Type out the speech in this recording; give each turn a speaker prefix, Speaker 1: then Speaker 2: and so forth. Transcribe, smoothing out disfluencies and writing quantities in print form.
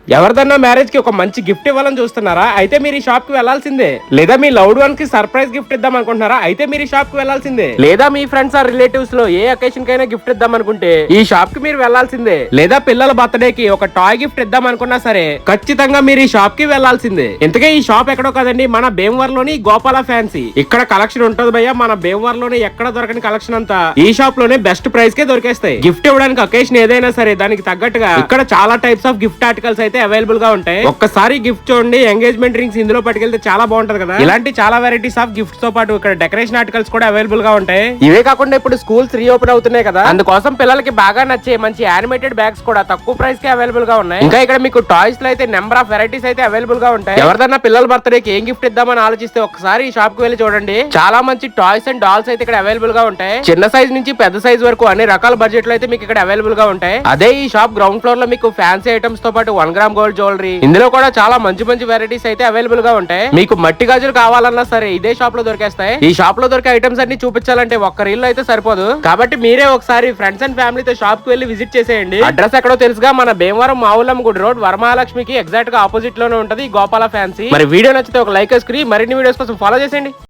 Speaker 1: ఎవరిదన్నా marriage కి ఒక మంచి గిఫ్ట్ ఇవ్వాలని చూస్తున్నారా? అయితే మీరు ఈ షాప్ కి వెళ్లాల్సిందే. లేదా మీ లవ్డ్ వన్ కి సర్ప్రైజ్ గిఫ్ట్ ఇద్దాం అనుకుంటున్నారా? అయితే మీరు ఈ షాప్ కి వెళ్లాల్సిందే. లేదా మీ ఫ్రెండ్స్ ఆర్ రిలేటివ్స్ లో ఏ అకేషన్ కైనా గిఫ్ట్ ఇద్దాం అనుకుంటే ఈ షాప్ కి మీరు వెళ్లాల్సిందే. లేదా పిల్లల బర్త్డే కి ఒక టాయ్ గిఫ్ట్ ఇద్దాం అనుకున్నా సరే ఖచ్చితంగా మీరు ఈ షాప్ కి వెళ్లాల్సిందే. ఇంతకే ఈ షాప్ ఎక్కడో కదండి, మన భీమవరంలోని గోపాల ఫ్యాన్సీ. ఇక్కడ కలెక్షన్ ఉంటది భయ్య, మన భీమవరంలోనే ఎక్కడ దొరకని కలెక్షన్ అంతా ఈ షాప్ లోనే బెస్ట్ ప్రైస్ కే దొరికేస్తాయి. గిఫ్ట్ ఇవ్వడానికి అకేషన్ ఏదైనా సరే దానికి తగ్గట్టుగా ఇక్కడ చాలా టైప్స్ ఆఫ్ గిఫ్ట్ ఆర్టికల్స్ అయితే అవైలబుల్ గా ఉంటాయి. ఒక్కసారి గిఫ్ట్ చూడండి, ఎంగేజ్మెంట్ రింగ్స్ ఇందులో పట్టుకెళ్తే చాలా బాగుంటది కదా. ఇలాంటి చాలా వెరైటీస్ ఆఫ్ గిఫ్ట్స్ తో పాటు ఇక్కడ డెకరేషన్ ఆర్టికల్స్ కూడా అవైలబుల్ గా ఉంటాయి. ఇవే కాకుండా ఇప్పుడు స్కూల్స్ రీఓపెన్ అవుతున్నాయి కదా, అందుకోసం పిల్లలకి బాగా నచ్చే మంచి యానిమేటెడ్ బ్యాగ్స్ కూడా తక్కువ ప్రైస్ కి అవైలబుల్ గా ఉన్నాయి. ఇంకా ఇక్కడ మీకు టాయ్స్ లో అయితే నెంబర్ ఆఫ్ వెరైటీస్ అయితే అవైలబుల్ గా ఉంటాయి. ఎవరిదన్నా పిల్లల బర్త్డే కి ఏం గిఫ్ట్ ఇద్దామని ఆలోచిస్తే ఒకసారి ఈ షాప్ కి వెళ్ళి చూడండి. చాలా మంచి టాయ్స్ అండ్ డాల్స్ అయితే ఇక్కడ అవైలబుల్ గా ఉంటాయి. చిన్న సైజ్ నుంచి పెద్ద సైజ్ వరకు అన్ని రకాల బడ్జెట్ లో అయితే మీకు ఇక్కడ అవైలబుల్ గా ఉంటాయి. అదే ఈ షాప్ గ్రౌండ్ ఫ్లోర్ లో మీకు ఫ్యాన్సీ ఐటమ్స్ తో పాటు 1 గ్రామ్ గోల్డ్ జ్యువెలరీ, ఇందులో కూడా చాలా మంచి మంచి వెరైటీస్ అయితే అవైలబుల్ గా ఉంటాయి. మీకు మట్టి గాజులు కావాలన్నా సరే ఇదే షాప్ లో దొరికేస్తాయి. ఈ షాప్ లో దొరికే ఐటమ్స్ అన్ని చూపించాలంటే ఒక్క రీల్ అయితే సరిపోదు. కాబట్టి మీరే ఒకసారి ఫ్రెండ్స్ అండ్ ఫ్యామిలీతో షాప్ కి వెళ్ళి విజిట్ చేసేయండి. అడ్రస్ ఎక్కడో తెలుసుగా, మన భీమవరం మావులమ్మ గుడి రోడ్ వరమహాలక్ష్మికి ఎగ్జాక్ట్ గా ఆపోజిట్ లోనే ఉంటది గోపాల ఫ్యాన్సీ. మరి వీడియో నచ్చితే ఒక లైక్ వేసుకుని మరిన్ని వీడియోస్ కోసం ఫాలో చేసేయండి.